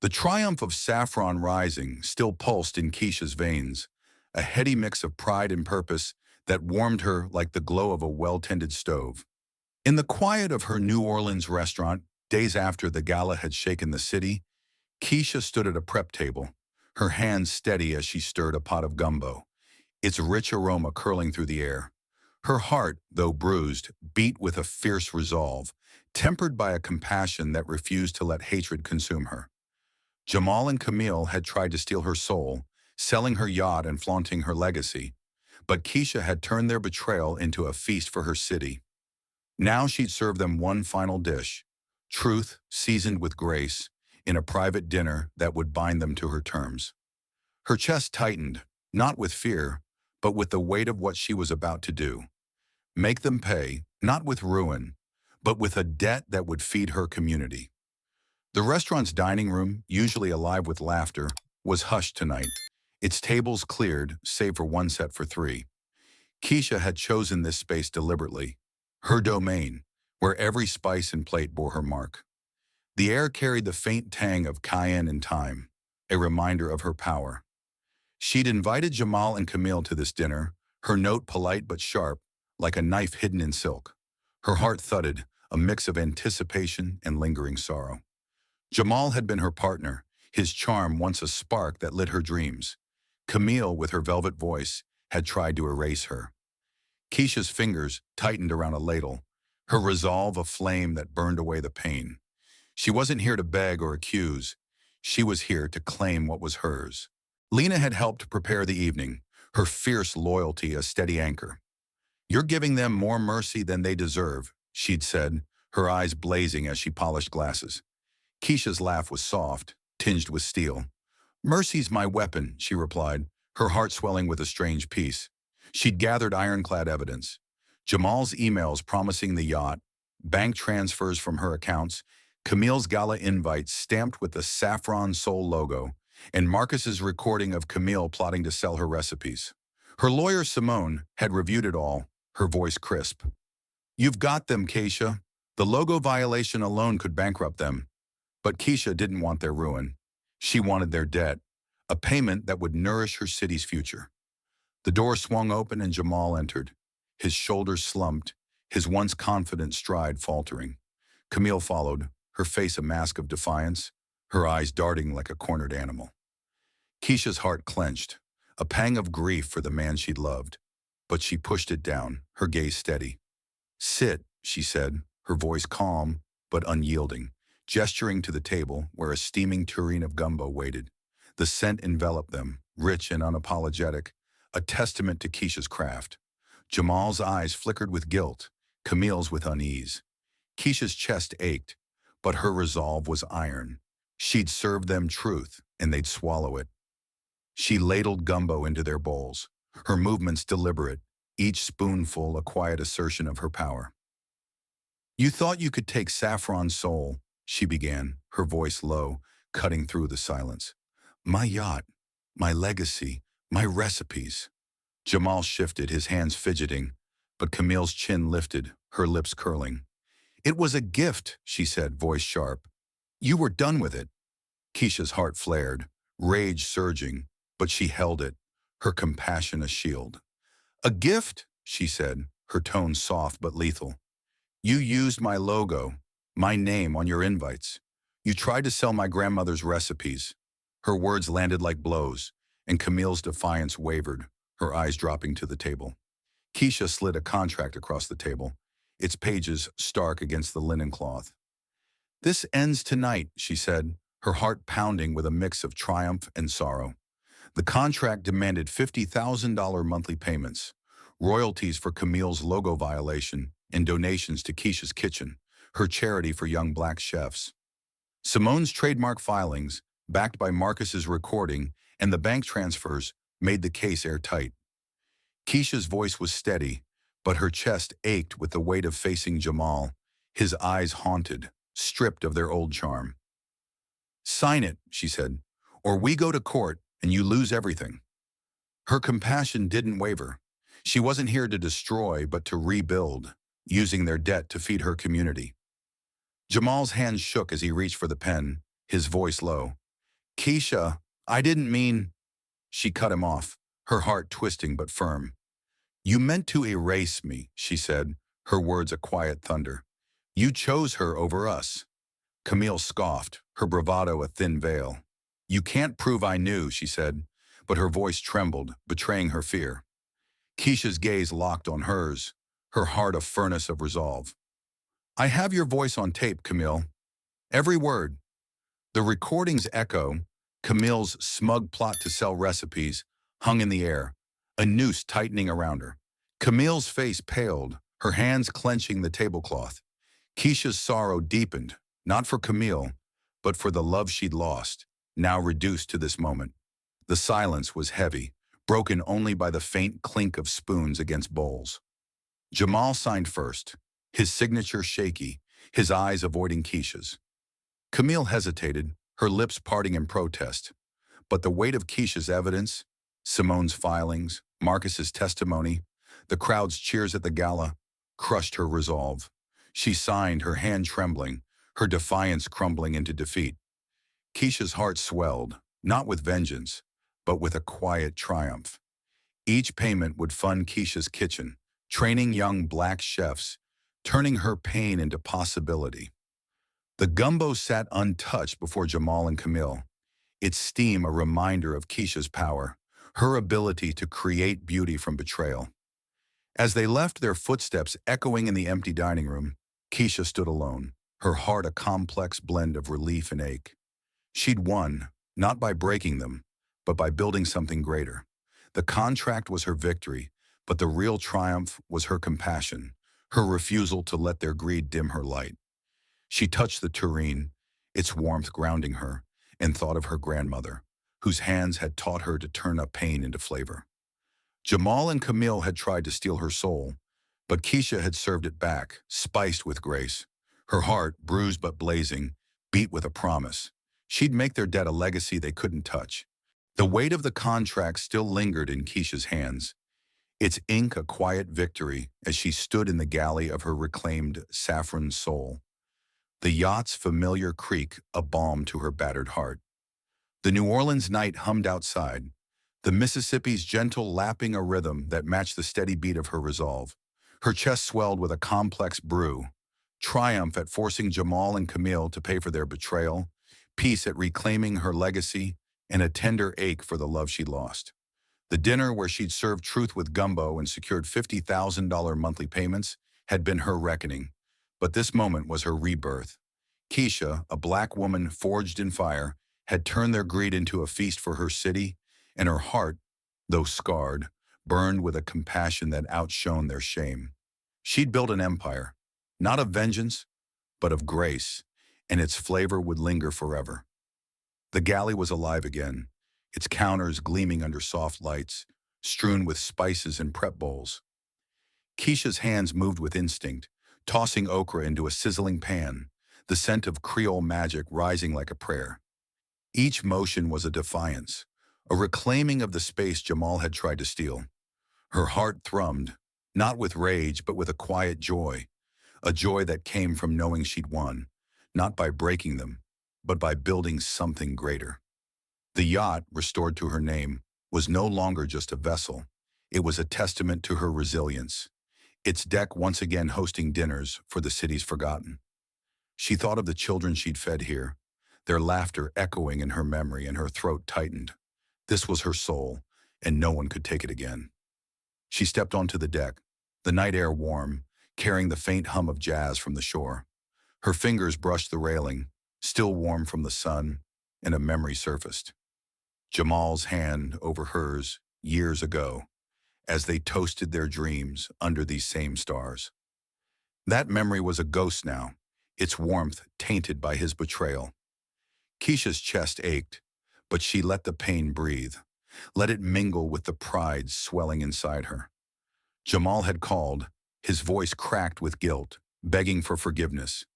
The triumph of Saffron Rising still pulsed in Keisha's veins, a heady mix of pride and purpose that warmed her like the glow of a well-tended stove. In the quiet of her New Orleans restaurant, days after the gala had shaken the city, Keisha stood at a prep table, her hands steady as she stirred a pot of gumbo, its rich aroma curling through the air. Her heart, though bruised, beat with a fierce resolve, tempered by a compassion that refused to let hatred consume her. Jamal and Camille had tried to steal her soul, selling her yacht and flaunting her legacy, but Keisha had turned their betrayal into a feast for her city. Now she'd serve them one final dish, truth seasoned with grace, in a private dinner that would bind them to her terms. Her chest tightened, not with fear, but with the weight of what she was about to do. Make them pay, not with ruin, but with a debt that would feed her community. The restaurant's dining room, usually alive with laughter, was hushed tonight, its tables cleared, save for one set for three. Keisha had chosen this space deliberately, her domain, where every spice and plate bore her mark. The air carried the faint tang of cayenne and thyme, a reminder of her power. She'd invited Jamal and Camille to this dinner, her note polite but sharp, like a knife hidden in silk. Her heart thudded, a mix of anticipation and lingering sorrow. Jamal had been her partner, his charm once a spark that lit her dreams. Camille, with her velvet voice, had tried to erase her. Keisha's fingers tightened around a ladle, her resolve a flame that burned away the pain. She wasn't here to beg or accuse. She was here to claim what was hers. Lena had helped prepare the evening, her fierce loyalty a steady anchor. "You're giving them more mercy than they deserve," she'd said, her eyes blazing as she polished glasses. Keisha's laugh was soft, tinged with steel. "Mercy's my weapon," she replied, her heart swelling with a strange peace. She'd gathered ironclad evidence. Jamal's emails promising the yacht, bank transfers from her accounts, Camille's gala invites stamped with the Saffron Soul logo, and Marcus's recording of Camille plotting to sell her recipes. Her lawyer, Simone, had reviewed it all, her voice crisp. "You've got them, Keisha. The logo violation alone could bankrupt them." But Keisha didn't want their ruin. She wanted their debt, a payment that would nourish her city's future. The door swung open and Jamal entered. His shoulders slumped, his once confident stride faltering. Camille followed, her face a mask of defiance, her eyes darting like a cornered animal. Keisha's heart clenched, a pang of grief for the man she'd loved. But she pushed it down, her gaze steady. "Sit," she said, her voice calm but unyielding, gesturing to the table where a steaming tureen of gumbo waited. The scent enveloped them, rich and unapologetic, a testament to Keisha's craft. Jamal's eyes flickered with guilt, Camille's with unease. Keisha's chest ached, but her resolve was iron. She'd serve them truth, and they'd swallow it. She ladled gumbo into their bowls, her movements deliberate, each spoonful a quiet assertion of her power. "You thought you could take Saffron Soul," she began, her voice low, cutting through the silence. "My yacht, my legacy, my recipes." Jamal shifted, his hands fidgeting, but Camille's chin lifted, her lips curling. "It was a gift," she said, voice sharp. "You were done with it." Keisha's heart flared, rage surging, but she held it, her compassion a shield. "A gift?" she said, her tone soft but lethal. "You used my logo, my name on your invites. You tried to sell my grandmother's recipes." Her words landed like blows, and Camille's defiance wavered, her eyes dropping to the table. Keisha slid a contract across the table, its pages stark against the linen cloth. "This ends tonight," she said, her heart pounding with a mix of triumph and sorrow. The contract demanded $50,000 monthly payments, royalties for Camille's logo violation, and donations to Keisha's Kitchen, her charity for young black chefs. Simone's trademark filings, backed by Marcus's recording, and the bank transfers made the case airtight. Keisha's voice was steady, but her chest ached with the weight of facing Jamal, his eyes haunted, stripped of their old charm. "Sign it," she said, "or we go to court and you lose everything." Her compassion didn't waver. She wasn't here to destroy, but to rebuild, using their debt to feed her community. Jamal's hands shook as he reached for the pen, his voice low. "Keisha, I didn't mean—" She cut him off, her heart twisting but firm. "You meant to erase me," she said, her words a quiet thunder. "You chose her over us." Camille scoffed, her bravado a thin veil. "You can't prove I knew," she said, but her voice trembled, betraying her fear. Keisha's gaze locked on hers, her heart a furnace of resolve. "I have your voice on tape, Camille. Every word." The recordings echo, Camille's smug plot to sell recipes, hung in the air, a noose tightening around her. Camille's face paled, her hands clenching the tablecloth. Keisha's sorrow deepened, not for Camille, but for the love she'd lost, now reduced to this moment. The silence was heavy, broken only by the faint clink of spoons against bowls. Jamal signed first, his signature shaky, his eyes avoiding Keisha's. Camille hesitated, her lips parting in protest. But the weight of Keisha's evidence, Simone's filings, Marcus's testimony, the crowd's cheers at the gala, crushed her resolve. She signed, her hand trembling, her defiance crumbling into defeat. Keisha's heart swelled, not with vengeance, but with a quiet triumph. Each payment would fund Keisha's Kitchen, training young black chefs, turning her pain into possibility. The gumbo sat untouched before Jamal and Camille, its steam a reminder of Keisha's power, her ability to create beauty from betrayal. As they left, their footsteps echoing in the empty dining room, Keisha stood alone, her heart a complex blend of relief and ache. She'd won, not by breaking them, but by building something greater. The contract was her victory, But the real triumph was her compassion, her refusal to let their greed dim her light. She touched the tureen, its warmth grounding her, and thought of her grandmother, whose hands had taught her to turn up pain into flavor. Jamal and Camille had tried to steal her soul, but Keisha had served it back, spiced with grace. Her heart, bruised but blazing, beat with a promise. She'd make their debt a legacy they couldn't touch. The weight of the contract still lingered in Keisha's hands, its ink a quiet victory as she stood in the galley of her reclaimed saffron soul. The yacht's familiar creak a balm to her battered heart. The New Orleans night hummed outside, the Mississippi's gentle lapping a rhythm that matched the steady beat of her resolve. Her chest swelled with a complex brew, triumph at forcing Jamal and Camille to pay for their betrayal, peace at reclaiming her legacy, and a tender ache for the love she'd lost. The dinner where she'd served truth with gumbo and secured $50,000 monthly payments had been her reckoning, but this moment was her rebirth. Keisha, a black woman forged in fire, had turned their greed into a feast for her city, and her heart, though scarred, burned with a compassion that outshone their shame. She'd built an empire, not of vengeance, but of grace, and its flavor would linger forever. The galley was alive again, its counters gleaming under soft lights, strewn with spices and prep bowls. Keisha's hands moved with instinct, tossing okra into a sizzling pan, the scent of Creole magic rising like a prayer. Each motion was a defiance, a reclaiming of the space Jamal had tried to steal. Her heart thrummed, not with rage but with a quiet joy, a joy that came from knowing she'd won, not by breaking them, but by building something greater. The yacht, restored to her name, was no longer just a vessel. It was a testament to her resilience, its deck once again hosting dinners for the city's forgotten. She thought of the children she'd fed here, their laughter echoing in her memory, and her throat tightened. This was her soul, and no one could take it again. She stepped onto the deck, the night air warm, carrying the faint hum of jazz from the shore. Her fingers brushed the railing, still warm from the sun, and a memory surfaced. Jamal's hand over hers years ago, as they toasted their dreams under these same stars. That memory was a ghost now, its warmth tainted by his betrayal. Keisha's chest ached, but she let the pain breathe, let it mingle with the pride swelling inside her. Jamal had called, his voice cracked with guilt, begging for forgiveness.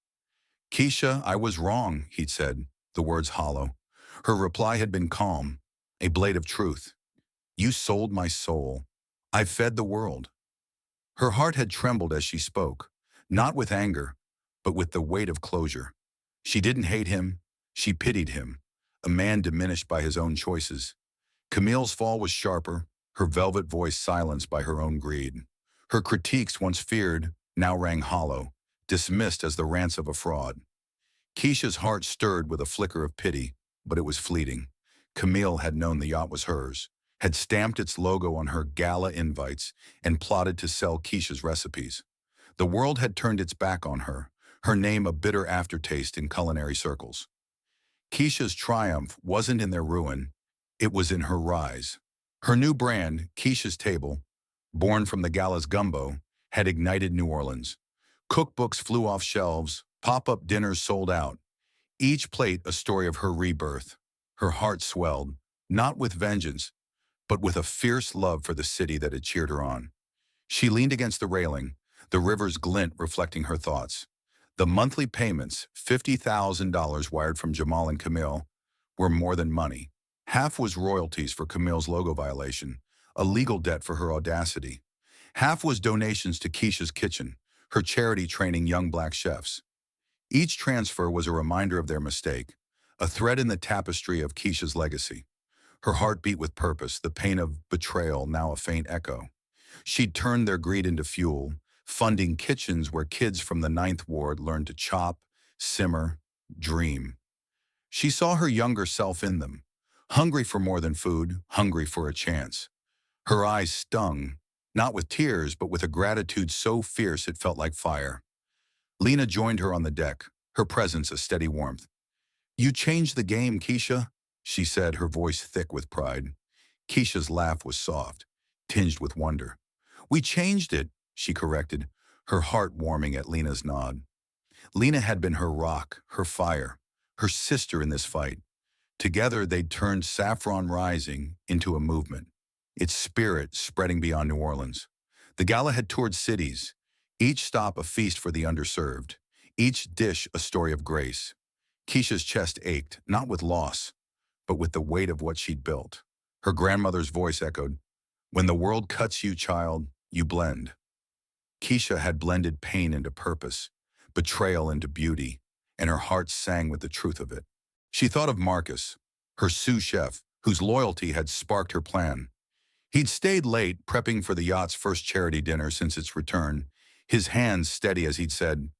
"Keisha, I was wrong," he'd said, the words hollow. Her reply had been calm, a blade of truth. "You sold my soul. I fed the world." Her heart had trembled as she spoke, not with anger, but with the weight of closure. She didn't hate him, she pitied him, a man diminished by his own choices. Camille's fall was sharper, her velvet voice silenced by her own greed. Her critiques, once feared, now rang hollow, dismissed as the rants of a fraud. Keisha's heart stirred with a flicker of pity, but it was fleeting. Camille had known the yacht was hers, had stamped its logo on her gala invites, and plotted to sell Keisha's recipes. The world had turned its back on her, her name a bitter aftertaste in culinary circles. Keisha's triumph wasn't in their ruin, it was in her rise. Her new brand, Keisha's Table, born from the gala's gumbo, had ignited New Orleans. Cookbooks flew off shelves, pop-up dinners sold out, each plate a story of her rebirth. Her heart swelled, not with vengeance, but with a fierce love for the city that had cheered her on. She leaned against the railing, the river's glint reflecting her thoughts. The monthly payments, $50,000 wired from Jamal and Camille, were more than money. Half was royalties for Camille's logo violation, a legal debt for her audacity. Half was donations to Keisha's Kitchen, her charity training young black chefs. Each transfer was a reminder of their mistake, a thread in the tapestry of Keisha's legacy. Her heart beat with purpose, the pain of betrayal now a faint echo. She'd turned their greed into fuel, funding kitchens where kids from the Ninth Ward learned to chop, simmer, dream. She saw her younger self in them, hungry for more than food, hungry for a chance. Her eyes stung, not with tears, but with a gratitude so fierce it felt like fire. Lena joined her on the deck, her presence a steady warmth. "You changed the game, Keisha," she said, her voice thick with pride. Keisha's laugh was soft, tinged with wonder. We changed it, she corrected, her heart warming at Lena's nod. Lena had been her rock, her fire, her sister in this fight. Together they'd turned Saffron Rising into a movement, its spirit spreading beyond New Orleans. The gala had toured cities, each stop a feast for the underserved, each dish a story of grace. Keisha's chest ached, not with loss, but with the weight of what she'd built. Her grandmother's voice echoed, "When the world cuts you, child, you blend." Keisha had blended pain into purpose, betrayal into beauty, and her heart sang with the truth of it. She thought of Marcus, her sous chef, whose loyalty had sparked her plan. He'd stayed late, prepping for the yacht's first charity dinner since its return, his hands steady as he'd said,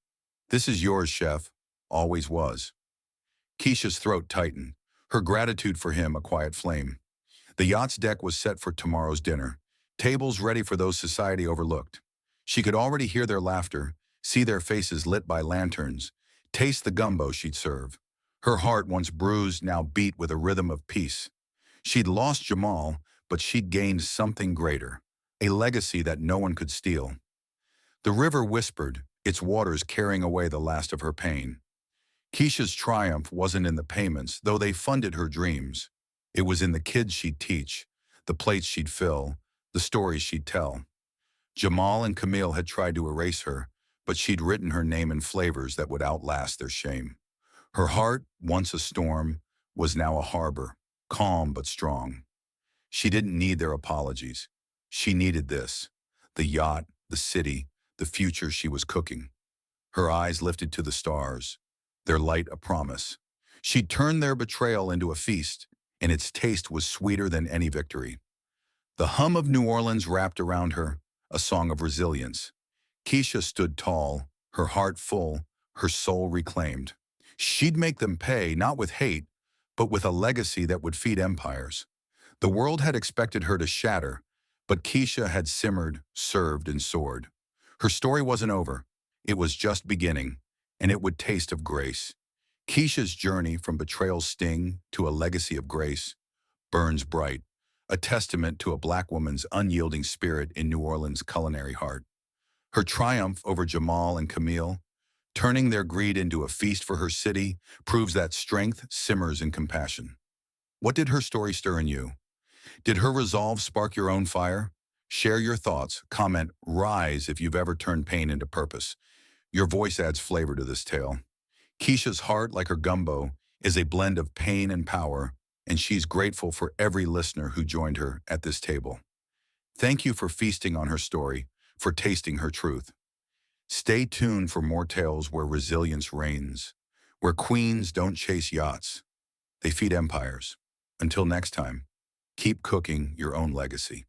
"This is yours, chef," always was. Keisha's throat tightened, her gratitude for him a quiet flame. The yacht's deck was set for tomorrow's dinner, tables ready for those society overlooked. She could already hear their laughter, see their faces lit by lanterns, taste the gumbo she'd serve. Her heart, once bruised, now beat with a rhythm of peace. She'd lost Jamal, but she'd gained something greater, a legacy that no one could steal. The river whispered, its waters carrying away the last of her pain. Keisha's triumph wasn't in the payments, though they funded her dreams. It was in the kids she'd teach, the plates she'd fill, the stories she'd tell. Jamal and Camille had tried to erase her, but she'd written her name in flavors that would outlast their shame. Her heart, once a storm, was now a harbor, calm but strong. She didn't need their apologies. She needed this, the yacht, the city, the future she was cooking. Her eyes lifted to the stars, their light a promise. She'd turned their betrayal into a feast, and its taste was sweeter than any victory. The hum of New Orleans wrapped around her, a song of resilience. Keisha stood tall, her heart full, her soul reclaimed. She'd make them pay, not with hate, but with a legacy that would feed empires. The world had expected her to shatter, but Keisha had simmered, served, and soared. Her story wasn't over. It was just beginning, and it would taste of grace. Keisha's journey from betrayal's sting to a legacy of grace burns bright, a testament to a black woman's unyielding spirit in New Orleans' culinary heart. Her triumph over Jamal and Camille, turning their greed into a feast for her city, proves that strength simmers in compassion. What did her story stir in you? Did her resolve spark your own fire? Share your thoughts, comment, rise if you've ever turned pain into purpose. Your voice adds flavor to this tale. Keisha's heart, like her gumbo, is a blend of pain and power, and she's grateful for every listener who joined her at this table. Thank you for feasting on her story, for tasting her truth. Stay tuned for more tales where resilience reigns, where queens don't chase yachts, they feed empires. Until next time, keep cooking your own legacy.